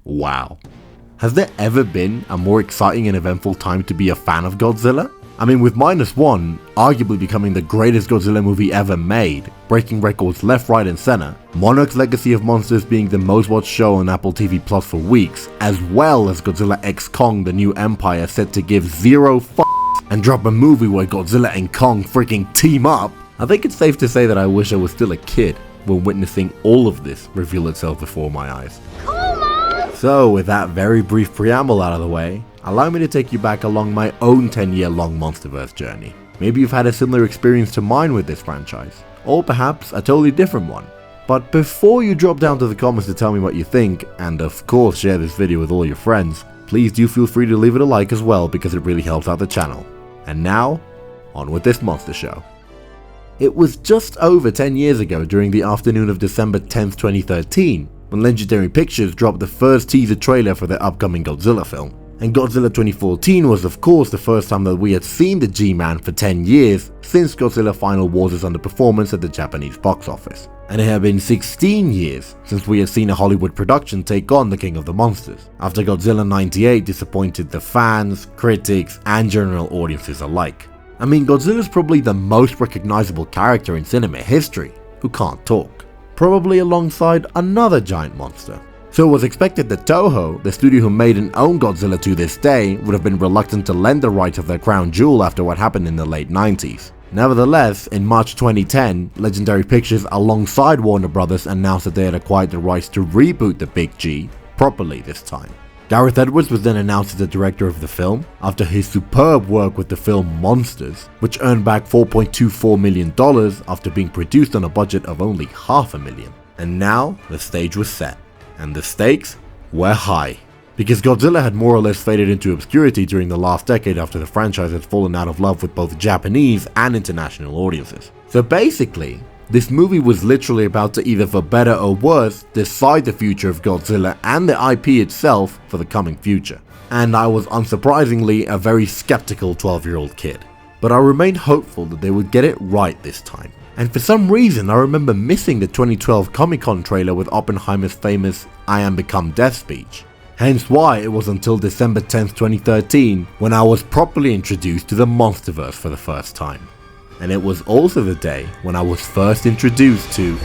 Wow. Has there ever been a more exciting and eventful time to be a fan of Godzilla? I mean, with -1 arguably becoming the greatest Godzilla movie ever made, breaking records left, right and center, Monarch's Legacy of Monsters being the most watched show on Apple TV Plus for weeks, as well as Godzilla x Kong: The New Empire set to give zero f***s and drop a movie where Godzilla and Kong freaking team up, I think it's safe to say that I wish I was still a kid when witnessing all of this reveal itself before my eyes. So with that very brief preamble out of the way, allow me to take you back along my own 10-year-long Monsterverse journey. Maybe you've had a similar experience to mine with this franchise, or perhaps a totally different one. But before you drop down to the comments to tell me what you think, and of course share this video with all your friends, please do feel free to leave it a like as well because it really helps out the channel. And now, on with this monster show. It was just over 10 years ago during the afternoon of December 10th, 2013, when Legendary Pictures dropped the first teaser trailer for their upcoming Godzilla film. And Godzilla 2014 was of course the first time that we had seen the G-Man for 10 years since Godzilla Final Wars' underperformance at the Japanese box office. And it had been 16 years since we had seen a Hollywood production take on the King of the Monsters, after Godzilla 98 disappointed the fans, critics, and general audiences alike. I mean, Godzilla's probably the most recognizable character in cinema history who can't talk, probably alongside another giant monster. So it was expected that Toho, the studio who made and owned Godzilla to this day, would have been reluctant to lend the rights of their crown jewel after what happened in the late 90s. Nevertheless, in March 2010, Legendary Pictures alongside Warner Brothers announced that they had acquired the rights to reboot the Big G, properly this time. Gareth Edwards was then announced as the director of the film, after his superb work with the film Monsters, which earned back $4.24 million after being produced on a budget of only $500,000. And now, the stage was set. And the stakes were high, because Godzilla had more or less faded into obscurity during the last decade after the franchise had fallen out of love with both Japanese and international audiences. So basically, this movie was literally about to either for better or worse decide the future of Godzilla and the IP itself for the coming future. And I was unsurprisingly a very skeptical 12-year-old kid. But I remained hopeful that they would get it right this time. And for some reason I remember missing the 2012 Comic-Con trailer with Oppenheimer's famous "I am become death" speech. Hence why it was until December 10th, 2013 when I was properly introduced to the Monsterverse for the first time. And it was also the day when I was first introduced to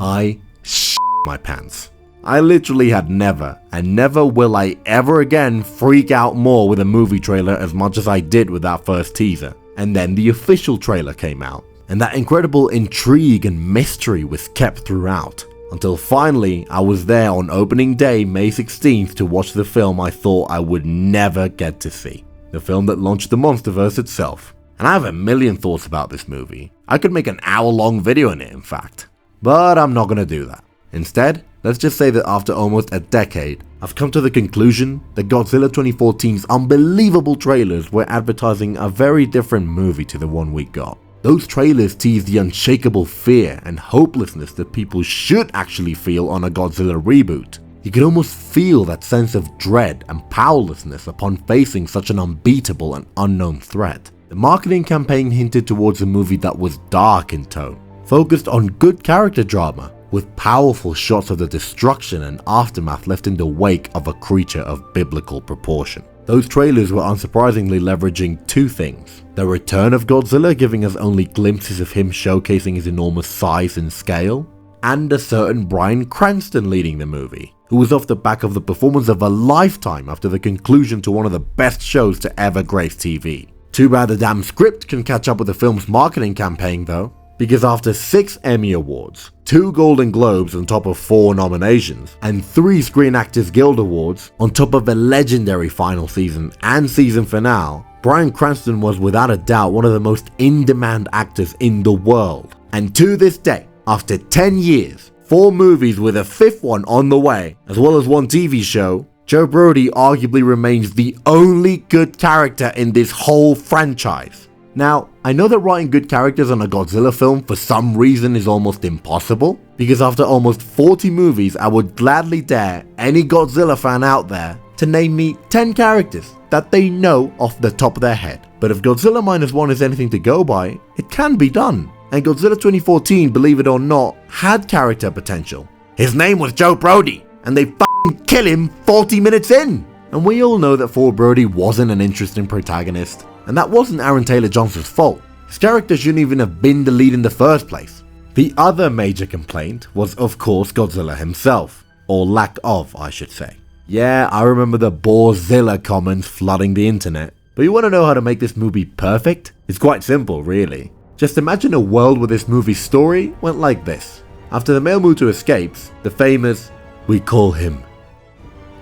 I shit my pants. I literally had never, and never will I ever again freak out more with a movie trailer as much as I did with that first teaser. And then the official trailer came out, and that incredible intrigue and mystery was kept throughout. Until finally, I was there on opening day, May 16th, to watch the film I thought I would never get to see. The film that launched the Monsterverse itself. And I have a million thoughts about this movie. I could make an hour-long video on it, in fact. But I'm not gonna do that. Instead, let's just say that after almost a decade, I've come to the conclusion that Godzilla 2014's unbelievable trailers were advertising a very different movie to the one we got. Those trailers teased the unshakable fear and hopelessness that people should actually feel on a Godzilla reboot. You could almost feel that sense of dread and powerlessness upon facing such an unbeatable and unknown threat. The marketing campaign hinted towards a movie that was dark in tone, focused on good character drama, with powerful shots of the destruction and aftermath left in the wake of a creature of biblical proportion. Those trailers were unsurprisingly leveraging two things: the return of Godzilla, giving us only glimpses of him showcasing his enormous size and scale, and a certain Bryan Cranston leading the movie, who was off the back of the performance of a lifetime after the conclusion to one of the best shows to ever grace TV. Too bad the damn script can catch up with the film's marketing campaign though, because after 6 Emmy Awards, 2 Golden Globes on top of 4 nominations, and 3 Screen Actors Guild Awards on top of a legendary final season and season finale, Bryan Cranston was without a doubt one of the most in-demand actors in the world. And to this day, after 10 years, 4 movies with a 5th one on the way, as well as 1 TV show, Joe Brody arguably remains the only good character in this whole franchise. Now, I know that writing good characters on a Godzilla film for some reason is almost impossible, because after almost 40 movies I would gladly dare any Godzilla fan out there to name me 10 characters that they know off the top of their head. But if Godzilla -1 is anything to go by, it can be done. And Godzilla 2014, believe it or not, had character potential. His name was Joe Brody, and they f***ing kill him 40 minutes in! And we all know that Ford Brody wasn't an interesting protagonist, and that wasn't Aaron Taylor-Johnson's fault. His character shouldn't even have been the lead in the first place. The other major complaint was of course Godzilla himself, or lack of I should say. Yeah, I remember the Borzilla comments flooding the internet, but you want to know how to make this movie perfect? It's quite simple really. Just imagine a world where this movie's story went like this. After the male Muto escapes, the famous, we call him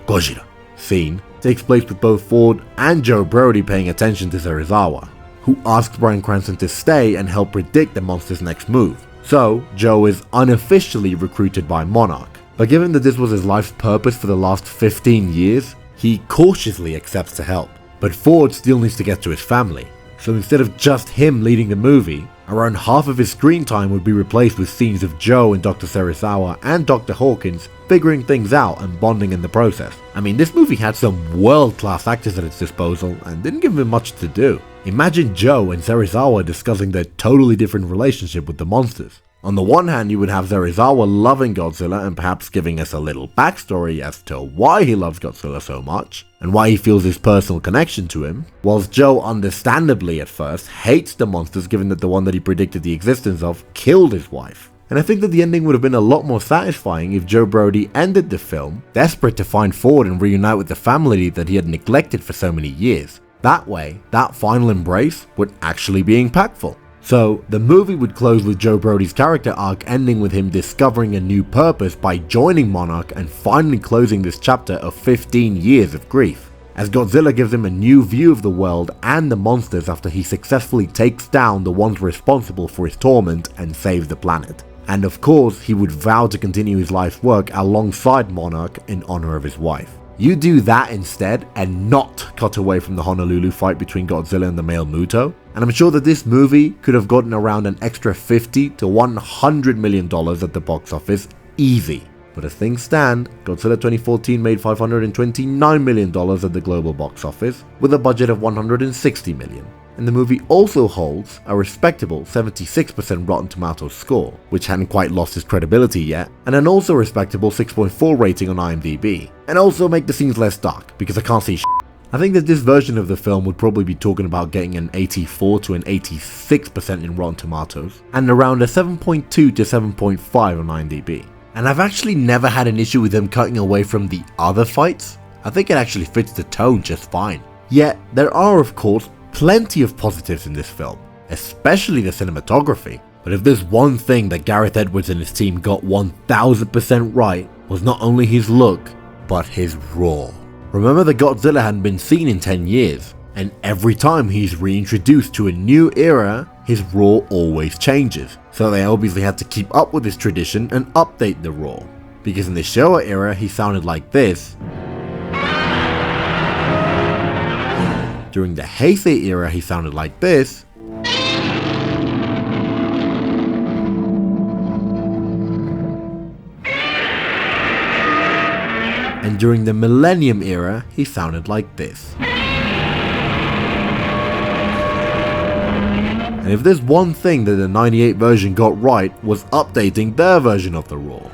Gojira scene takes place with both Ford and Joe Brody paying attention to Serizawa, who asks Bryan Cranston to stay and help predict the monster's next move. So, Joe is unofficially recruited by Monarch, but given that this was his life's purpose for the last 15 years, he cautiously accepts to help. But Ford still needs to get to his family, so instead of just him leading the movie, around half of his screen time would be replaced with scenes of Joe and Dr. Serizawa and Dr. Hawkins figuring things out and bonding in the process. I mean, this movie had some world-class actors at its disposal and didn't give him much to do. Imagine Joe and Serizawa discussing their totally different relationship with the monsters. On the one hand, you would have Serizawa loving Godzilla and perhaps giving us a little backstory as to why he loves Godzilla so much, and why he feels his personal connection to him, whilst Joe understandably at first hates the monsters given that the one that he predicted the existence of killed his wife. And I think that the ending would have been a lot more satisfying if Joe Brody ended the film desperate to find Ford and reunite with the family that he had neglected for so many years. That way, that final embrace would actually be impactful. So, the movie would close with Joe Brody's character arc ending with him discovering a new purpose by joining Monarch and finally closing this chapter of 15 years of grief, as Godzilla gives him a new view of the world and the monsters after he successfully takes down the ones responsible for his torment and saves the planet. And of course, he would vow to continue his life's work alongside Monarch in honor of his wife. You do that instead and not cut away from the Honolulu fight between Godzilla and the male Muto, and I'm sure that this movie could have gotten around an extra $50 to $100 million at the box office easy. But as things stand, Godzilla 2014 made $529 million at the global box office with a budget of $160 million. And the movie also holds a respectable 76% Rotten Tomatoes score, which hadn't quite lost its credibility yet, and an also respectable 6.4 rating on IMDb. And also make the scenes less dark, because I can't see shit. I think that this version of the film would probably be talking about getting an 84 to an 86% in Rotten Tomatoes, and around a 7.2 to 7.5 on IMDb. And I've actually never had an issue with them cutting away from the other fights. I think it actually fits the tone just fine. Yet, there are of course plenty of positives in this film, especially the cinematography. But if there's one thing that Gareth Edwards and his team got 1000% right, was not only his look, but his roar. Remember that Godzilla hadn't been seen in 10 years, and every time he's reintroduced to a new era, his roar always changes. So they obviously had to keep up with this tradition and update the roar. Because in the Showa era, he sounded like this. During the Heisei era, he sounded like this. And during the Millennium era, he sounded like this. And if there's one thing that the 98 version got right, was updating their version of the roar.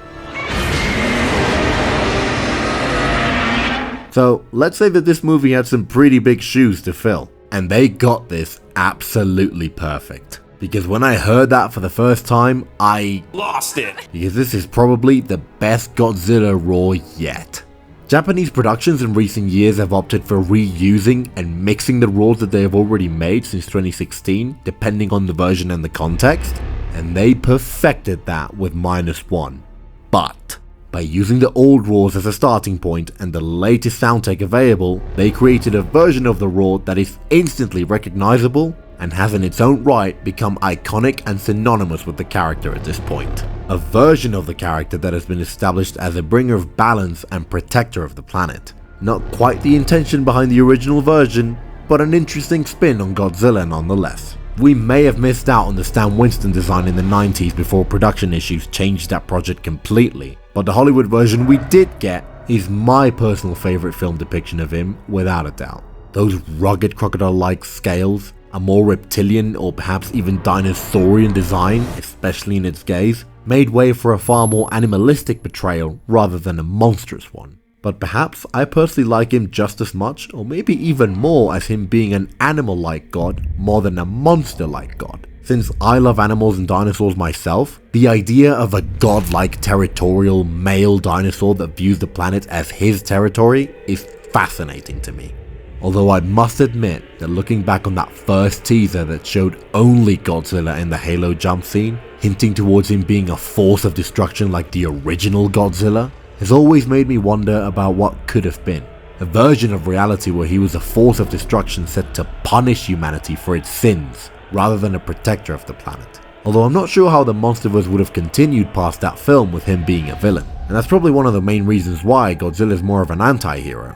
So let's say that this movie had some pretty big shoes to fill, and they got this absolutely perfect. Because when I heard that for the first time, I lost it. Because this is probably the best Godzilla roar yet. Japanese productions in recent years have opted for reusing and mixing the roars that they have already made since 2016, depending on the version and the context, and they perfected that with -1. But by using the old roars as a starting point and the latest sound tech available, they created a version of the roar that is instantly recognizable and has in its own right become iconic and synonymous with the character at this point. A version of the character that has been established as a bringer of balance and protector of the planet. Not quite the intention behind the original version, but an interesting spin on Godzilla nonetheless. We may have missed out on the Stan Winston design in the 90s before production issues changed that project completely, but the Hollywood version we did get is my personal favorite film depiction of him without a doubt. Those rugged crocodile-like scales, a more reptilian or perhaps even dinosaurian design, especially in its gaze, made way for a far more animalistic portrayal rather than a monstrous one. But perhaps I personally like him just as much, or maybe even more, as him being an animal-like god more than a monster-like god. Since I love animals and dinosaurs myself, the idea of a godlike territorial male dinosaur that views the planet as his territory is fascinating to me. Although I must admit that looking back on that first teaser that showed only Godzilla in the Halo jump scene, hinting towards him being a force of destruction like the original Godzilla, has always made me wonder about what could have been. A version of reality where he was a force of destruction set to punish humanity for its sins, rather than a protector of the planet. Although I'm not sure how the Monsterverse would have continued past that film with him being a villain, and that's probably one of the main reasons why Godzilla is more of an anti-hero.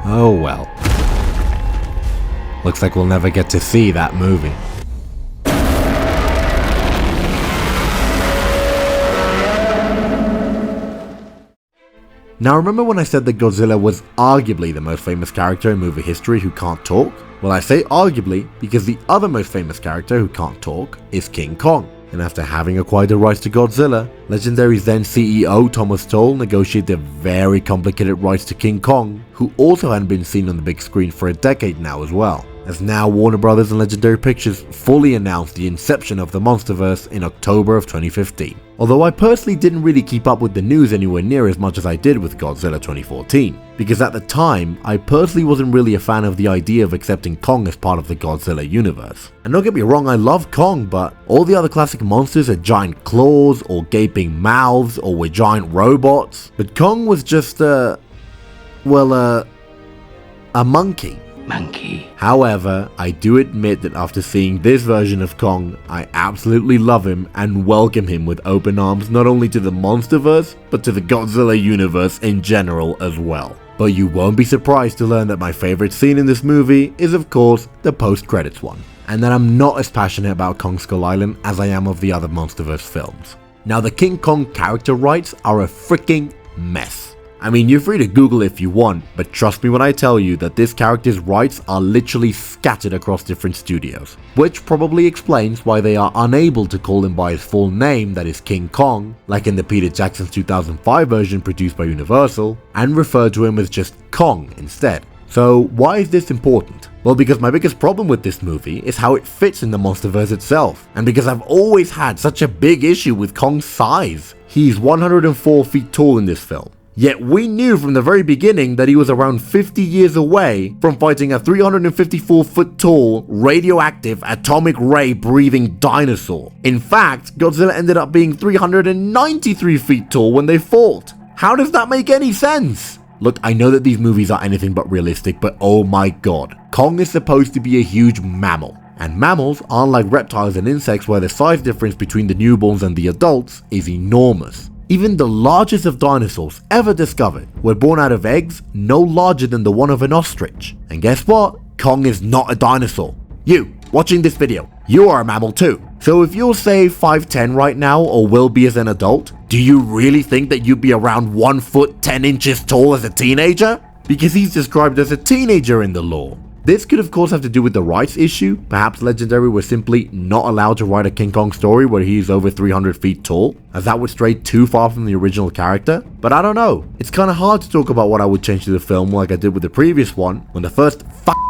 Oh well. Looks like we'll never get to see that movie. Now remember when I said that Godzilla was arguably the most famous character in movie history who can't talk? Well, I say arguably because the other most famous character who can't talk is King Kong. And after having acquired the rights to Godzilla, Legendary's then CEO Thomas Tull negotiated very complicated rights to King Kong, who also hadn't been seen on the big screen for a decade now as well, as now Warner Bros. And Legendary Pictures fully announced the inception of the Monsterverse in October of 2015. Although I personally didn't really keep up with the news anywhere near as much as I did with Godzilla 2014, because at the time, I personally wasn't really a fan of the idea of accepting Kong as part of the Godzilla universe. And don't get me wrong, I love Kong, but all the other classic monsters had giant claws, or gaping mouths, or were giant robots, but Kong was just a monkey. However, I do admit that after seeing this version of Kong, I absolutely love him and welcome him with open arms not only to the Monsterverse, but to the Godzilla universe in general as well. But you won't be surprised to learn that my favorite scene in this movie is of course the post-credits one, and that I'm not as passionate about Kong Skull Island as I am of the other Monsterverse films. Now the King Kong character rights are a freaking mess. I mean, you're free to Google if you want, but trust me when I tell you that this character's rights are literally scattered across different studios, which probably explains why they are unable to call him by his full name, that is King Kong, like in the Peter Jackson's 2005 version produced by Universal, and refer to him as just Kong instead. So why is this important? Well, because my biggest problem with this movie is how it fits in the Monsterverse itself, and because I've always had such a big issue with Kong's size. He's 104 feet tall in this film. Yet we knew from the very beginning that he was around 50 years away from fighting a 354 foot tall, radioactive, atomic ray breathing dinosaur. In fact, Godzilla ended up being 393 feet tall when they fought. How does that make any sense? Look, I know that these movies are anything but realistic, but oh my god, Kong is supposed to be a huge mammal. And mammals aren't like reptiles and insects where the size difference between the newborns and the adults is enormous. Even the largest of dinosaurs ever discovered were born out of eggs no larger than the one of an ostrich. And guess what? Kong is not a dinosaur. You, watching this video, you are a mammal too. So if you're say 5'10" right now or will be as an adult, do you really think that you'd be around 1 foot 10 inches tall as a teenager? Because he's described as a teenager in the lore. This could of course have to do with the rights issue. Perhaps Legendary was simply not allowed to write a King Kong story where he is over 300 feet tall, as that would stray too far from the original character. But I don't know. It's kinda hard to talk about what I would change to the film like I did with the previous one, when the first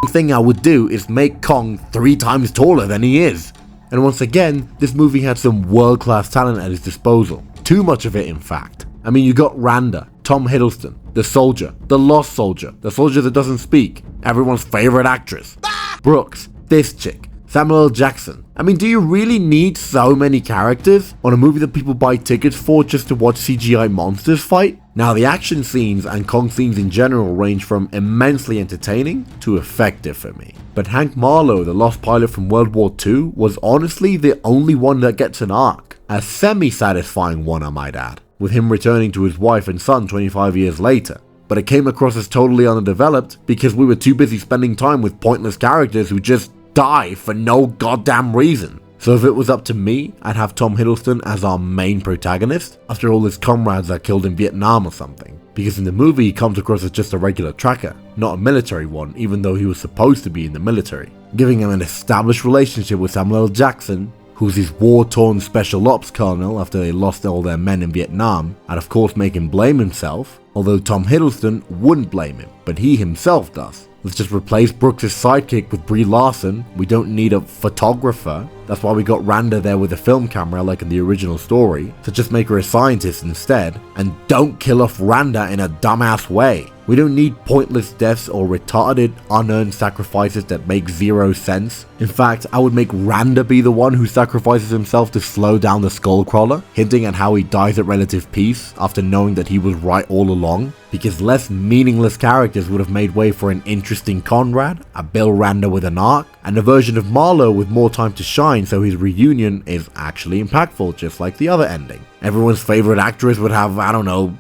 thing I would do is make Kong 3 times taller than he is. And once again, this movie had some world-class talent at his disposal. Too much of it in fact. I mean, you got Randa, Tom Hiddleston, the soldier, the lost soldier, the soldier that doesn't speak, everyone's favorite actress, Brooks, this chick, Samuel L. Jackson. I mean, do you really need so many characters on a movie that people buy tickets for just to watch CGI monsters fight? Now, the action scenes and Kong scenes in general range from immensely entertaining to effective for me. But Hank Marlowe, the lost pilot from World War II, was honestly the only one that gets an arc. A semi-satisfying one, I might add, with him returning to his wife and son 25 years later. But it came across as totally underdeveloped because we were too busy spending time with pointless characters who just die for no goddamn reason. So if it was up to me, I'd have Tom Hiddleston as our main protagonist, after all his comrades are killed in Vietnam or something. because in the movie he comes across as just a regular tracker, not a military one, even though he was supposed to be in the military, giving him an established relationship with Samuel L. Jackson, who's his war-torn special ops colonel after they lost all their men in Vietnam, and of course make him blame himself, although Tom Hiddleston wouldn't blame him, but he himself does. Let's just replace Brooks' sidekick with Brie Larson. We don't need a photographer. That's why we got Randa there with a film camera like in the original story, so just make her a scientist instead, and don't kill off Randa in a dumbass way. We don't need pointless deaths or retarded, unearned sacrifices that make zero sense. In fact, I would make Randa be the one who sacrifices himself to slow down the Skullcrawler, hinting at how he dies at relative peace after knowing that he was right all along, because less meaningless characters would have made way for an interesting Conrad, a Bill Randa with an arc, and a version of Marlowe with more time to shine so his reunion is actually impactful, just like the other ending. Everyone's favorite actress would have, I don't know,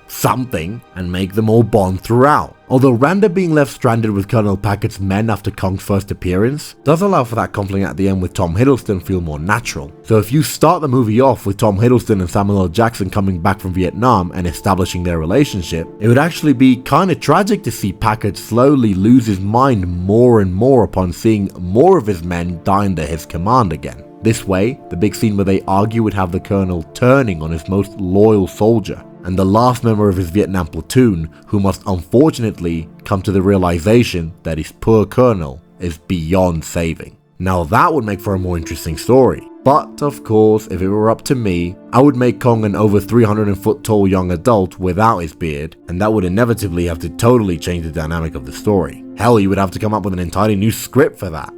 something, and make them all bond throughout. Although Randa being left stranded with Colonel Packett's men after Kong's first appearance does allow for that conflict at the end with Tom Hiddleston feel more natural. So if you start the movie off with Tom Hiddleston and Samuel L. Jackson coming back from Vietnam and establishing their relationship, it would actually be kinda tragic to see Packett slowly lose his mind more and more upon seeing more of his men die under his command again. This way, the big scene where they argue would have the Colonel turning on his most loyal soldier, and the last member of his Vietnam platoon who must unfortunately come to the realization that his poor colonel is beyond saving. Now that would make for a more interesting story. But of course, if it were up to me, I would make Kong an over 300-foot tall young adult without his beard, and that would inevitably have to totally change the dynamic of the story. Hell, you would have to come up with an entirely new script for that.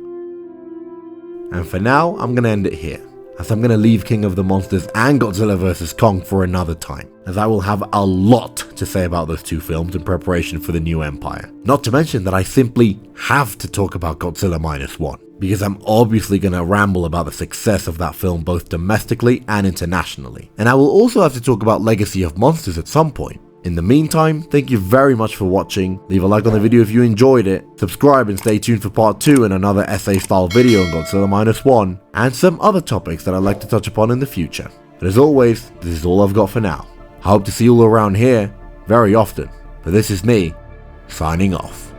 And for now, I'm gonna end it here, as I'm gonna leave King of the Monsters and Godzilla vs. Kong for another time, as I will have a lot to say about those two films in preparation for the new Empire. Not to mention that I simply have to talk about Godzilla Minus One, because I'm obviously gonna ramble about the success of that film both domestically and internationally. And I will also have to talk about Legacy of Monsters at some point. In the meantime, thank you very much for watching. Leave a like on the video if you enjoyed it, subscribe and stay tuned for part 2 and another essay style video on Godzilla Minus One, and some other topics that I'd like to touch upon in the future. But as always, this is all I've got for now. I hope to see you all around here very often, but this is me, signing off.